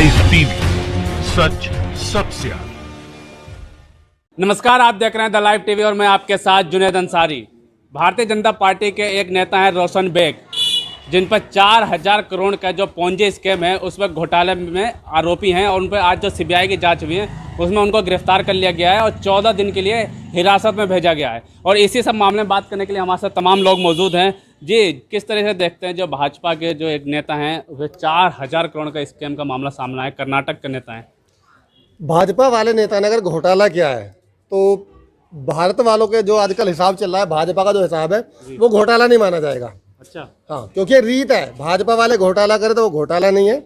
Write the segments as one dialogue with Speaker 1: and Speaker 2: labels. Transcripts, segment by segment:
Speaker 1: Live TV, सच सबसे आगे।
Speaker 2: नमस्कार, आप देख रहे हैं द लाइव टीवी और मैं आपके साथ जुनैद अंसारी। भारतीय जनता पार्टी के एक नेता हैं रोशन बेग, जिन पर 4,000 करोड़ का जो पोंजी स्कैम है उस पर घोटाले में आरोपी हैं और उन पर आज जो सीबीआई की जांच हुई है उसमें उनको गिरफ्तार कर लिया गया है और 14 दिन के लिए हिरासत में भेजा गया है। और इसी सब मामले में बात करने के लिए हमारे साथ तमाम लोग मौजूद हैं। जी, किस तरह से देखते हैं जो भाजपा के जो एक नेता हैं वे 4,000 करोड़ का स्कैम का मामला सामने आया, कर्नाटक के नेता हैं।
Speaker 3: भाजपा वाले नेता ने अगर घोटाला किया है तो भारत वालों के जो आजकल हिसाब चल रहा है, भाजपा का जो हिसाब है वो घोटाला नहीं माना जाएगा।
Speaker 2: अच्छा,
Speaker 3: हाँ, क्योंकि रीत है, भाजपा वाले घोटाला करे तो वो घोटाला नहीं है।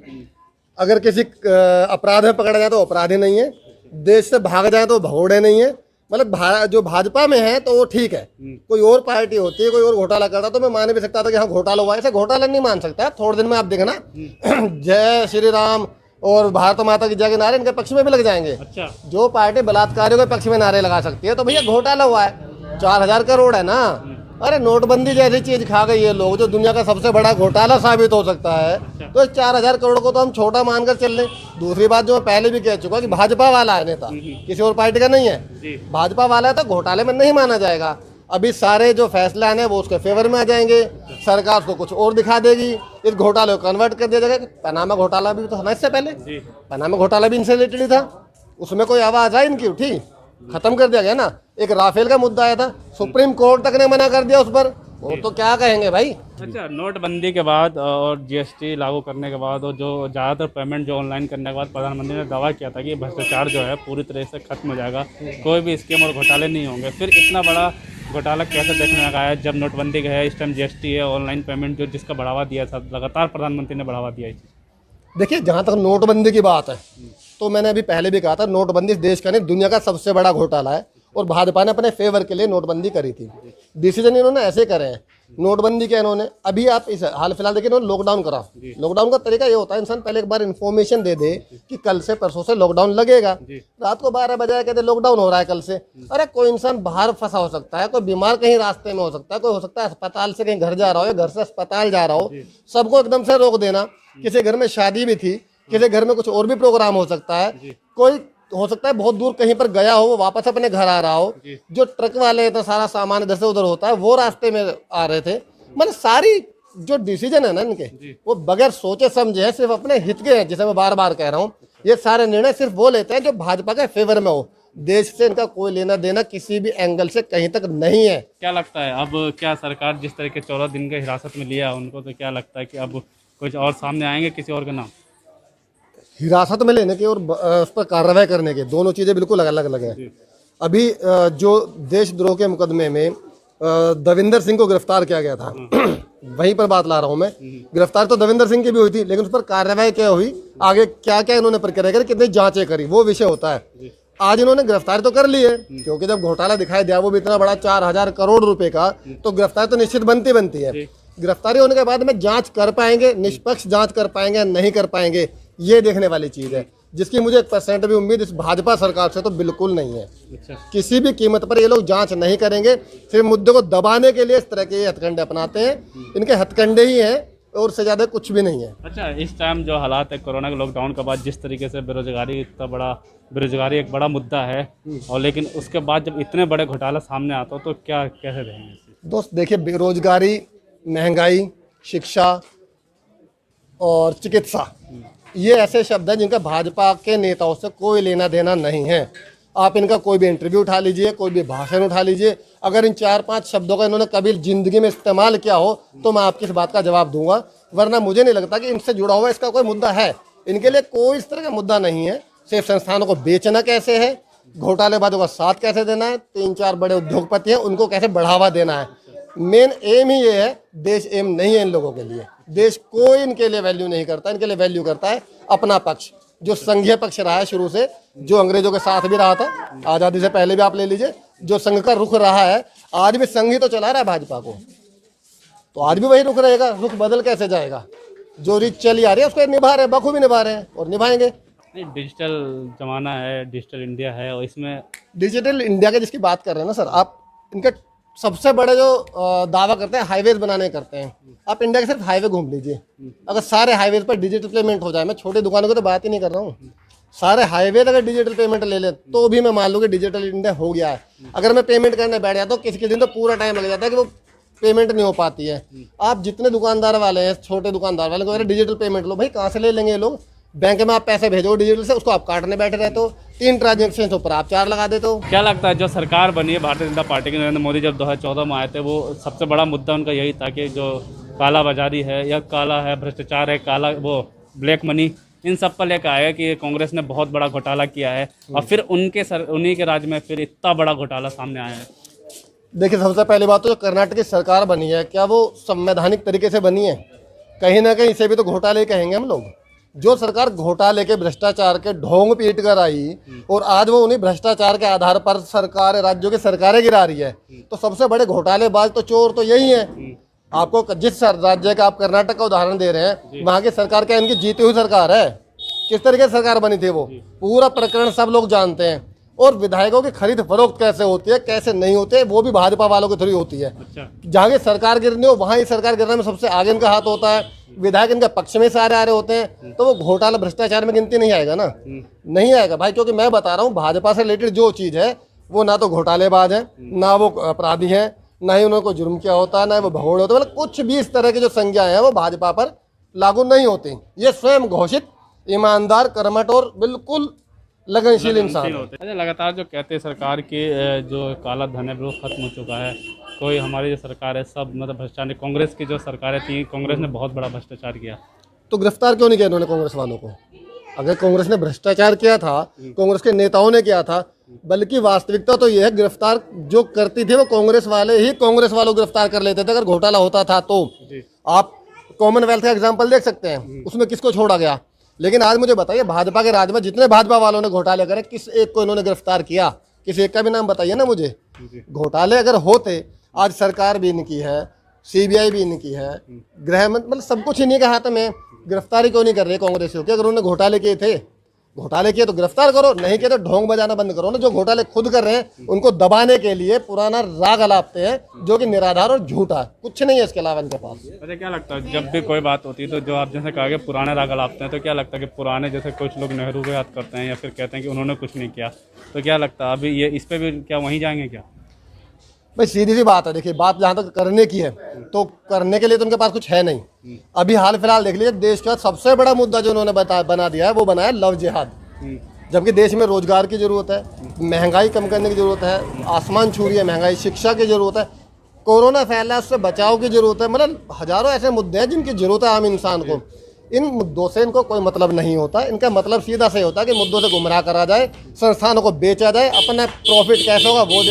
Speaker 3: अगर किसी अपराध में पकड़ा जाए तो अपराधी नहीं है, देश से भाग जाए तो भगोड़े नहीं है। मतलब जो भाजपा में है तो वो ठीक है। कोई और पार्टी होती है, कोई और घोटाला करता तो मैं मान भी सकता था कि हाँ घोटाला हुआ, ऐसे घोटाला नहीं मान सकता। थोड़े दिन में आप देखना जय श्री राम और भारत माता की जय के नारे इनके पक्ष में भी लग जाएंगे।
Speaker 2: अच्छा,
Speaker 3: जो पार्टी बलात्कारियों के पक्ष में नारे लगा सकती है तो भैया घोटाला हुआ है। 4,000 करोड़ है ना। अरे नोटबंदी जैसी चीज खा गई है लोग, जो दुनिया का सबसे बड़ा घोटाला साबित हो सकता है। तो इस 4,000 करोड़ को तो हम छोटा मानकर चल लें। दूसरी बात जो मैं पहले भी कह चुका कि भाजपा वाला है नेता, किसी और पार्टी का नहीं है। भाजपा वाला है तो घोटाले में नहीं माना जाएगा। अभी सारे जो फैसला है वो उसके फेवर में आ जाएंगे, सरकार उसको कुछ और दिखा देगी, इस घोटाले को कन्वर्ट कर दिया जाएगा। पनामा घोटाला भी तो था ना इससे पहले, पनामा घोटाला भी इनसे रिलेटेड था, उसमें कोई आवाज आई इनकी उठी, खत्म कर दिया गया ना। एक राफेल का मुद्दा आया था, सुप्रीम कोर्ट तक ने मना कर दिया उस पर, वो तो क्या कहेंगे भाई।
Speaker 2: अच्छा, नोटबंदी के बाद और जीएसटी लागू करने के बाद और जो ज़्यादातर पेमेंट जो ऑनलाइन करने के बाद प्रधानमंत्री ने दावा किया था कि भ्रष्टाचार जो है पूरी तरह से खत्म हो जाएगा, कोई भी स्कीम और घोटाले नहीं होंगे। फिर इतना बड़ा घोटाला कैसे देखने में आया जब नोटबंदी का है, इस टाइम जीएसटी है, ऑनलाइन पेमेंट जो जिसका बढ़ावा दिया था, लगातार प्रधानमंत्री ने बढ़ावा दिया है।
Speaker 3: देखिए, जहाँ तक नोटबंदी की बात है तो मैंने अभी पहले भी कहा था, नोटबंदी देश का नहीं दुनिया का सबसे बड़ा घोटाला है और भाजपा ने अपने फेवर के लिए नोटबंदी करी थी। डिसीजन इन्होंने ऐसे करे हैं। नोटबंदी क्या इन्होंने अभी आप इस हाल फिलहाल देखिए, इन्होंने लॉकडाउन करा। लॉकडाउन का तरीका ये होता है, इंसान पहले एक बार इन्फॉर्मेशन दे दे कि कल से परसों से लॉकडाउन लगेगा। रात को 12 बजे कहते लॉकडाउन हो रहा है कल से। अरे कोई इंसान बाहर फंसा हो सकता है, कोई बीमार कहीं रास्ते में हो सकता है, कोई हो सकता है अस्पताल से कहीं घर जा रहा हो या घर से अस्पताल जा रहा हो, सबको एकदम से रोक देना। किसी घर में शादी भी थी, किसी घर में कुछ और भी प्रोग्राम हो सकता है, कोई हो सकता है बहुत दूर कहीं पर गया हो, वो वापस अपने घर आ रहा हो, जो ट्रक वाले तो सारा सामान इधर से उधर होता है वो रास्ते में आ रहे थे। मतलब सारी जो डिसीजन है ना इनके, वो बगैर सोचे समझे हैं, सिर्फ अपने हित के हैं, जिसे मैं बार बार कह रहा हूँ। ये सारे निर्णय सिर्फ वो लेते हैं जो भाजपा के फेवर में हो। देश से इनका कोई लेना देना किसी भी एंगल से कहीं तक नहीं है।
Speaker 2: क्या लगता है अब क्या सरकार जिस तरह के 14 दिन के हिरासत में लिया उनको, तो क्या लगता है कि अब कुछ और सामने आएंगे किसी और के नाम?
Speaker 3: हिरासत में लेने के और उस पर कार्रवाई करने के दोनों चीज़ें बिल्कुल अलग अलग है। अभी जो देशद्रोह के मुकदमे में दविंदर सिंह को गिरफ्तार किया गया था वहीं पर बात ला रहा हूं मैं। गिरफ्तार तो दविंदर सिंह की भी हुई थी, लेकिन उस पर कार्रवाई क्या हुई, आगे क्या क्या इन्होंने प्रक्रिया करी, कितनी जांचें करी, वो विषय होता है। आज इन्होंने गिरफ्तारी तो कर ली है, क्योंकि जब घोटाला दिखाई दिया वो भी इतना बड़ा 4,000 करोड़ रुपए का, तो गिरफ्तारी तो निश्चित बनती है। गिरफ्तारी होने के बाद में जांच कर पाएंगे, निष्पक्ष जांच कर पाएंगे नहीं कर पाएंगे, ये देखने वाली चीज है, जिसकी मुझे 1% भी उम्मीद इस भाजपा सरकार से तो बिल्कुल नहीं है।
Speaker 2: अच्छा।
Speaker 3: किसी भी कीमत पर ये लोग जांच नहीं करेंगे, सिर्फ मुद्दे को दबाने के लिए इस तरह के हथकंडे अपनाते हैं। इनके हथकंडे ही हैं और से ज्यादा कुछ भी नहीं है।
Speaker 2: अच्छा, इस टाइम जो हालात है कोरोना के लॉकडाउन के बाद, जिस तरीके से बेरोजगारी एक बड़ा मुद्दा है, और लेकिन उसके बाद जब इतने बड़े घोटाला सामने आता हो तो क्या कैसे देंगे?
Speaker 3: दोस्त देखिए, बेरोजगारी, महंगाई, शिक्षा और चिकित्सा, ये ऐसे शब्द हैं जिनका भाजपा के नेताओं से कोई लेना देना नहीं है। आप इनका कोई भी इंटरव्यू उठा लीजिए, कोई भी भाषण उठा लीजिए, अगर इन 4-5 शब्दों का इन्होंने कभी जिंदगी में इस्तेमाल किया हो तो मैं आपकी इस बात का जवाब दूंगा, वरना मुझे नहीं लगता कि इनसे जुड़ा हुआ इसका कोई मुद्दा है। इनके लिए कोई इस तरह का मुद्दा नहीं है। सिर्फ संस्थानों को बेचना कैसे है, घोटालेबाजों का साथ कैसे देना है, 3-4 बड़े उद्योगपति हैं उनको कैसे बढ़ावा देना है, मेन एम ही ये है। देश एम नहीं है इन लोगों के लिए। देश कोई इनके लिए वैल्यू नहीं करता, इनके लिए वैल्यू करता है अपना पक्ष, जो संघीय पक्ष रहा है शुरू से, जो अंग्रेजों के साथ भी रहा था, आजादी से पहले भी आप ले लीजिए, जो संघ का रुख रहा है, आज भी संघ ही तो चला रहा है भाजपा को, तो आज भी वही रुख रहेगा। रुख बदल कैसे जाएगा? जो रीत चली आ रही है उसको निभा रहे हैं, बखूबी निभा रहे हैं और निभाएंगे।
Speaker 2: डिजिटल जमाना है, डिजिटल इंडिया है, और इसमें
Speaker 3: डिजिटल इंडिया के जिसकी बात कर रहे हैं ना सर आप, इनका सबसे बड़े जो दावा करते हैं हाईवेज बनाने करते हैं। आप इंडिया के सिर्फ हाईवे घूम लीजिए, अगर सारे हाईवेज पर डिजिटल पेमेंट हो जाए, मैं छोटे दुकानों की तो बात ही नहीं कर रहा हूँ, सारे हाईवेज अगर डिजिटल पेमेंट ले ले तो भी मैं मान लूँ कि डिजिटल इंडिया हो गया है। अगर मैं पेमेंट करने बैठ जाता हूँ किसी के दिन तो पूरा टाइम लग जाता है कि वो पेमेंट नहीं हो पाती है। आप जितने दुकानदार वाले हैं, छोटे दुकानदार वाले को डिजिटल पेमेंट लो, भाई कहाँ से ले लेंगे ये लोग? बैंक में आप पैसे भेजो डिजिटल से, उसको आप काटने बैठे रहते हो, 3 ट्रांजेक्शन ऊपर आप 4 लगा देते हो।
Speaker 2: क्या लगता है जो सरकार बनी है भारतीय जनता पार्टी की, नरेंद्र मोदी जब 2014 में आए थे, वो सबसे बड़ा मुद्दा उनका यही था कि जो काला बाजारी है या काला है, भ्रष्टाचार है, काला वो ब्लैक मनी, इन सब पर लेकर आया कि कांग्रेस ने बहुत बड़ा घोटाला किया है और फिर उन्हीं के राज में फिर इतना बड़ा घोटाला सामने आया है।
Speaker 3: देखिए, सबसे पहली बात तो जो कर्नाटक की सरकार बनी है, क्या वो संवैधानिक तरीके से बनी है? कहीं ना कहीं इसे भी तो घोटाले कहेंगे हम लोग। जो सरकार घोटाले के, भ्रष्टाचार के ढोंग पीट कर आई और आज वो उन्हीं भ्रष्टाचार के आधार पर सरकार, राज्यों की सरकारें गिरा रही है, तो सबसे बड़े घोटालेबाज तो चोर तो यही है। आपको जिस राज्य का आप कर्नाटक का उदाहरण दे रहे हैं, वहाँ की सरकार क्या इनकी जीती हुई सरकार है? किस तरीके से सरकार बनी थी वो पूरा प्रकरण सब लोग जानते हैं। और विधायकों की खरीद फरोख्त कैसे होती है, कैसे नहीं होती है, वो भी भाजपा वालों के थ्रू होती है। जहाँ की सरकार गिरनी हो वहाँ ही सरकार गिरने में सबसे आगे इनका हाथ होता है। विधायक इनके पक्ष में सारे आ रहे होते हैं, तो वो घोटाला भ्रष्टाचार में गिनती नहीं आएगा ना, नहीं आएगा भाई। क्योंकि मैं बता रहा हूँ, भाजपा से रिलेटेड जो चीज़ है वो ना तो घोटालेबाज है, ना वो अपराधी है, ना ही उन्होंने कोई जुर्म किया होता है, ना वो भगोड़े होते, मतलब कुछ भी इस तरह की जो संज्ञाएं हैं वो भाजपा पर लागू नहीं होती। ये स्वयं घोषित ईमानदार, कर्मठ और बिल्कुल लगनशील इंसान है।
Speaker 2: अच्छा, लगातार जो कहते हैं सरकार की जो काला धन है वो खत्म हो चुका है, कोई हमारी जो सरकार है सब मतलब भ्रष्टाचार, कांग्रेस की जो सरकारें थी, कांग्रेस ने बहुत बड़ा भ्रष्टाचार किया,
Speaker 3: तो गिरफ्तार क्यों नहीं किया इन्होंने कांग्रेस वालों को? अगर कांग्रेस ने भ्रष्टाचार किया था, कांग्रेस के नेताओं ने किया था, बल्कि वास्तविकता तो यह है गिरफ्तार जो करती थी वो कांग्रेस वाले ही कांग्रेस वालों को गिरफ्तार कर लेते थे अगर घोटाला होता था तो। आप कॉमनवेल्थ का एग्जाम्पल देख सकते हैं, उसमें किसको छोड़ा गया। लेकिन आज मुझे बताइए, भाजपा के राज में जितने भाजपा वालों ने घोटाले करे, किस एक को इन्होंने गिरफ्तार किया? किसी एक का भी नाम बताइए ना मुझे। घोटाले अगर होते, आज सरकार भी इनकी है, सीबीआई भी इनकी है, गृह मंत्री, मतलब सब कुछ इन्हीं के हाथ में, गिरफ्तारी क्यों नहीं कर रहे कांग्रेसियों की? अगर उन्होंने घोटाले किए थे, घोटाले किए तो गिरफ्तार करो, नहीं किए तो ढोंग बजाना बंद करो ना। जो घोटाले खुद कर रहे हैं उनको दबाने के लिए पुराना राग अलापते हैं जो कि निराधार और झूठा, कुछ नहीं है इसके अलावा इनके पास।
Speaker 2: अच्छा, क्या लगता है जब भी कोई बात होती है तो जो आप जैसे कहा कि पुराने राग अलापते हैं, तो क्या लगता है कि पुराने जैसे कुछ लोग नेहरू को याद करते हैं या फिर कहते हैं कि उन्होंने कुछ नहीं किया, तो क्या लगता है अभी ये इस पर भी क्या वहीं जाएंगे क्या?
Speaker 3: भाई सीधी सी बात है, देखिए बात जहाँ तक करने की है तो करने के लिए तो उनके पास कुछ है नहीं। अभी हाल फिलहाल देख लीजिए, देश का सबसे बड़ा मुद्दा जो उन्होंने बना दिया है वो बनाया लव जिहाद। जबकि देश में रोजगार की जरूरत है, महंगाई कम करने की जरूरत है, आसमान छू रही है महंगाई, शिक्षा की जरूरत है, कोरोना फैला उससे बचाव की जरूरत है, मतलब हजारों ऐसे मुद्दे हैं जिनकी जरूरत है आम इंसान को। इन मुद्दों से इनको कोई मतलब नहीं होता, इनका मतलब सीधा से होता है कि मुद्दों से गुमराह करा जाए, संस्थानों को बेचा जाए, अपना प्रॉफिट कैसे होगा वो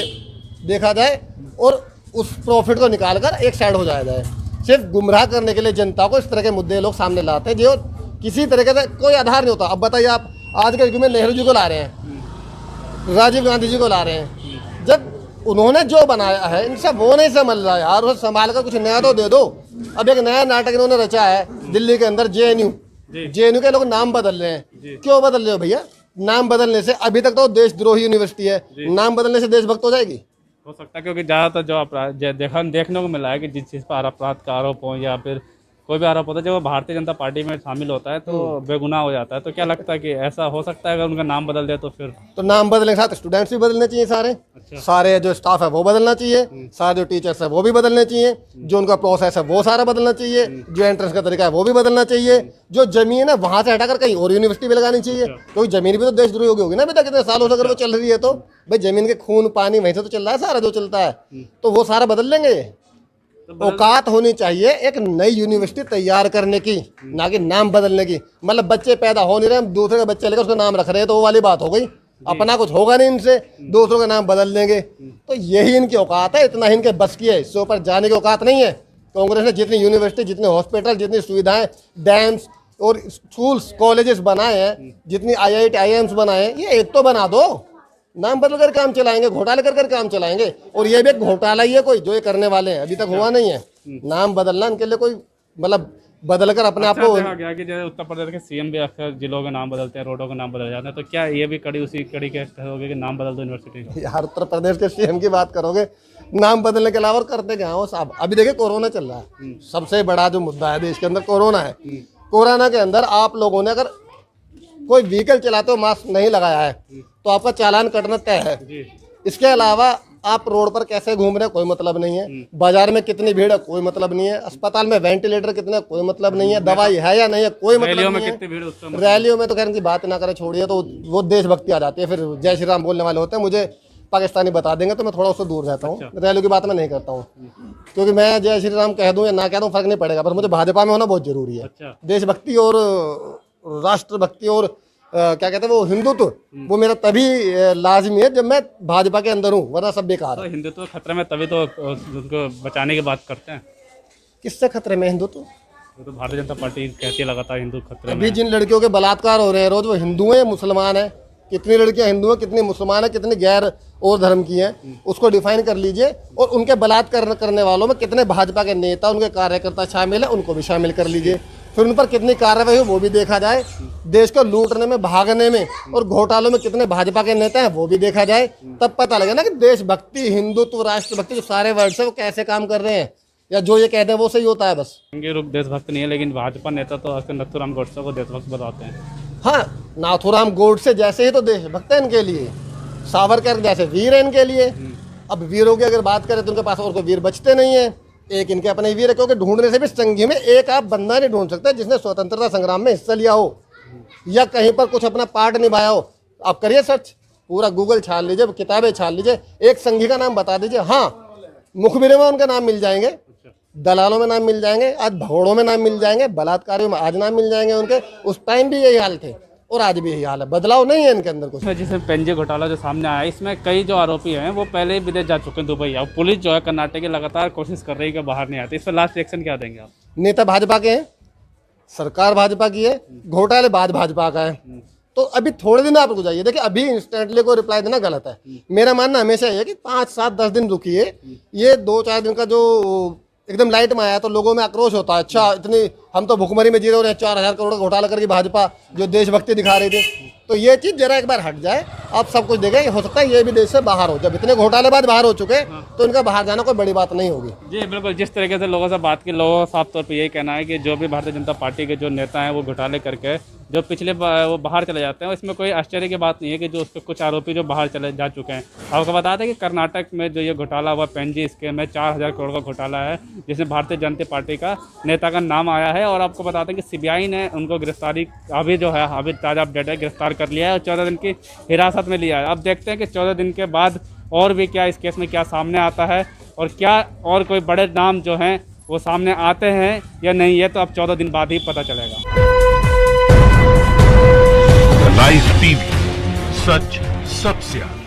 Speaker 3: देखा जाए और उस प्रॉफिट को निकाल कर एक साइड हो जाया जाए। सिर्फ गुमराह करने के लिए जनता को इस तरह के मुद्दे लोग सामने लाते हैं जो किसी तरीके से कोई आधार नहीं होता। अब बताइए, आप आज के युग में नेहरू जी को ला रहे हैं, राजीव गांधी जी को ला रहे हैं, जब उन्होंने जो बनाया है इनसे वो नहीं संभल रहा है यार, उसे संभाल कर कुछ नया तो दे दो। अब एक नया नाटक इन्होंने रचा है दिल्ली के अंदर, जेएनयू के लोग नाम बदल रहे हैं। क्यों बदल रहे हो भैया? नाम बदलने से, अभी तक तो देशद्रोही यूनिवर्सिटी है, नाम बदलने से देशभक्त हो जाएगी?
Speaker 2: हो सकता है, क्योंकि ज़्यादातर जो अपराध देखने को मिला है कि जिस चीज़ पर अपराध का आरोप हो या फिर कोई भी आरोप होता है, जब वो भारतीय जनता पार्टी में शामिल होता है तो बेगुनाह हो जाता है। तो क्या लगता है कि ऐसा हो सकता है अगर उनका नाम बदल दे तो फिर?
Speaker 3: तो नाम बदलने के साथ स्टूडेंट्स भी बदलने चाहिए सारे। अच्छा। सारे जो स्टाफ है वो बदलना चाहिए, सारे जो टीचर्स है वो भी बदलने चाहिए, जो उनका प्रोसेस है वो सारा बदलना चाहिए, जो एंट्रेंस का तरीका है वो भी बदलना चाहिए, जो जमीन है वहां से हटाकर कहीं और यूनिवर्सिटी भी लगानी चाहिए। क्योंकि जमीन भी तो देशद्रोही होगी ना अभी तक, कितने सालों से अगर वो चल रही है तो भाई जमीन के खून पानी वहीं से तो चल रहा है सारा जो चलता है, तो वो सारा बदल लेंगे। औकात होनी चाहिए एक नई यूनिवर्सिटी तैयार करने की, ना कि नाम बदलने की। मतलब बच्चे पैदा हो नहीं रहे, हम दूसरे का बच्चे लेकर उसका नाम रख रहे हैं, तो वो वाली बात हो गई। अपना कुछ होगा नहीं इनसे, दूसरों का नाम बदल देंगे, तो यही इनकी औकात है, इतना ही इनके बस की है, इससे ऊपर जाने की औकात नहीं है। कांग्रेस ने जितनी यूनिवर्सिटी, जितने हॉस्पिटल, जितनी सुविधाएं, डैम्स और स्कूल्स कॉलेजेस बनाए हैं, जितनी IIT IIMs बनाए हैं, ये एक तो बना दो। नाम बदल कर काम चलाएंगे, घोटाले कर काम चलाएंगे, और ये भी एक घोटाला ही है कोई जो ये करने वाले हैं, अभी तक हुआ नहीं है। नाम बदलना इनके लिए कोई मतलब बदलकर अपने आप
Speaker 2: अच्छा,
Speaker 3: को।
Speaker 2: देखा गया कि जैसे उत्तर प्रदेश के सीएम भी अक्सर जिलों के नाम बदलते हैं, रोडों के नाम बदल जाते हैं, तो क्या ये भी कड़ी उसी कड़ी के होगी कि नाम बदल दो यूनिवर्सिटी का?
Speaker 3: यार उत्तर प्रदेश के सीएम की बात करोगे, नाम बदलने के अलावा और करते क्या हो साहब? अभी देखिए कोरोना चल रहा है, सबसे बड़ा जो मुद्दा है देश के अंदर कोरोना है। कोरोना के अंदर आप लोगों ने अगर कोई व्हीकल चलाते हो मास्क नहीं लगाया है तो आपका चालान कटना तय है। इसके अलावा आप रोड पर कैसे घूम रहे हैं कोई मतलब नहीं है, बाजार में कितनी भीड़ है कोई मतलब नहीं है, अस्पताल में वेंटिलेटर कितने कोई मतलब नहीं है, दवाई है या नहीं है कोई मतलब
Speaker 2: रैलियों में
Speaker 3: नहीं
Speaker 2: कितनी भीड़ उसका
Speaker 3: है। रैलियों में तो कहने की बात ना करें, छोड़िए, तो वो देशभक्ति आ जाती है, फिर जय श्री राम बोलने वाले होते हैं, मुझे पाकिस्तानी बता देंगे तो मैं थोड़ा उससे दूर रहता हूँ। रैलियों की बात मैं नहीं करता हूँ, क्योंकि मैं जय श्री राम कह दूं या ना कह दूं फर्क नहीं पड़ेगा, पर मुझे भाजपा में होना बहुत जरूरी है।
Speaker 2: अच्छा।
Speaker 3: देशभक्ति और राष्ट्रभक्ति और क्या कहते हैं वो हिंदुत्व, वो मेरा तभी लाजमी है जब मैं भाजपा के अंदर हूँ, वरना सब बेकार
Speaker 2: तो
Speaker 3: है।
Speaker 2: हिंदुत्व खतरे में तभी तो उनको बचाने की बात करते हैं।
Speaker 3: किससे खतरे में हिंदुत्व?
Speaker 2: वो तो भारतीय जनता पार्टी कहती है लगातार हिंदू खतरे में
Speaker 3: अभी जिन लड़कियों के बलात्कार हो रहे हैं रोज, वो हिंदू हैं या मुसलमान हैं? कितनी लड़कियां हिंदू हैं, कितनी मुसलमान हैं, कितनी गैर और धर्म की हैं, उसको डिफाइन कर लीजिए। और उनके बलात्कार करने वालों में कितने भाजपा के नेता, उनके कार्यकर्ता शामिल हैं, उनको भी शामिल कर लीजिए। फिर उन पर कितनी कार्रवाई हो वो भी देखा जाए। देश को लूटने में, भागने में और घोटालों में कितने भाजपा के नेता हैं वो भी देखा जाए, तब पता लगे ना कि देशभक्ति, हिंदुत्व, राष्ट्रभक्ति जो सारे वर्ड्स हैं वो कैसे काम कर रहे हैं, या जो ये कहते हैं वो सही होता है बस।
Speaker 2: रुख देशभक्त नहीं है, लेकिन भाजपा नेता तो अक्सर नथुराम गोडसे को देशभक्त बताते हैं।
Speaker 3: हाँ, नाथुराम गोडसे जैसे ही तो देशभक्त है इनके लिए, सावरकर जैसे वीर है इनके लिए। अब वीरों की अगर बात करें तो उनके पास और कोई वीर बचते नहीं है, एक इनके अपने वीर है, क्योंकि ढूंढने से भी संघी में एक आप बंदा नहीं ढूंढ सकते जिसने स्वतंत्रता संग्राम में हिस्सा लिया हो या कहीं पर कुछ अपना पार्ट निभाया हो। आप करिए सर्च, पूरा गूगल छान लीजिए, किताबें छान लीजिए, एक संघी का नाम बता दीजिए। हाँ, मुखबिरों में उनका नाम मिल जाएंगे, दलालों में नाम मिल जाएंगे, आज भगोड़ों में नाम मिल जाएंगे, बलात्कारियों में आज नाम मिल जाएंगे उनके। उस टाइम भी यही हाल थे और आज भी यही हाल है, बदलाव नहीं है इनके अंदर कुछ।
Speaker 2: जैसे पेंजी घोटाला जो सामने आया है, इसमें कई जो आरोपी हैं वो पहले ही विदेश जा चुके हैं, दुबई। अब पुलिस जो है कर्नाटक की लगातार कोशिश कर रही है कि बाहर नहीं आती। इस पर लास्ट रिएक्शन क्या देंगे आप?
Speaker 3: नेता भाजपा के हैं, सरकार भाजपा की है, घोटालेबाज भाजपा का है। तो अभी थोड़े दिन आप रुक जाइए, देखिए अभी इंस्टेंटली को रिप्लाई देना गलत है। मेरा मानना हमेशा ये है कि 5, 7, 10 दिन रुकिए। ये 2, 4 दिन का जो एकदम लाइट में आया तो लोगों में आक्रोश होता है, अच्छा इतनी हम तो भुखमरी में जी रहे हैं, 4000 करोड़ का घोटाला करके भाजपा जो देशभक्ति दिखा रही थी। तो ये चीज़ जरा एक बार हट जाए, आप सब कुछ देखें, हो सकता है ये भी देश से बाहर हो। जब इतने घोटालेबाज बाहर हो चुके तो इनका बाहर जाना कोई बड़ी बात नहीं होगी।
Speaker 2: जी बिल्कुल, जिस तरीके से लोगों से बात की, लोगों का साफ तौर पे यही कहना है कि जो भी भारतीय जनता पार्टी के जो नेता हैं वो घोटाले करके जो पिछले वो बाहर चले जाते हैं, इसमें कोई आश्चर्य की बात नहीं है कि जो उसके कुछ आरोपी जो बाहर चले जा चुके हैं। आपको बता दें कि कर्नाटक में जो ये घोटाला हुआ पेंजी स्कीम में 4000 करोड़ का घोटाला है, जिसमें भारतीय जनता पार्टी का नेता का नाम आया है। और आपको बता दें कि सीबीआई ने उनको गिरफ्तारी अभी जो है, अभी ताज़ा अपडेट है, गिरफ्तार कर लिया है और 14 दिन की हिरासत में लिया है। अब देखते हैं कि 14 दिन के बाद और भी क्या इस केस में क्या सामने आता है और क्या और कोई बड़े नाम जो हैं वो सामने आते हैं या नहीं, है तो अब 14 दिन बाद ही पता चलेगा।
Speaker 1: लाइव टीवी, सच सबसे आगे।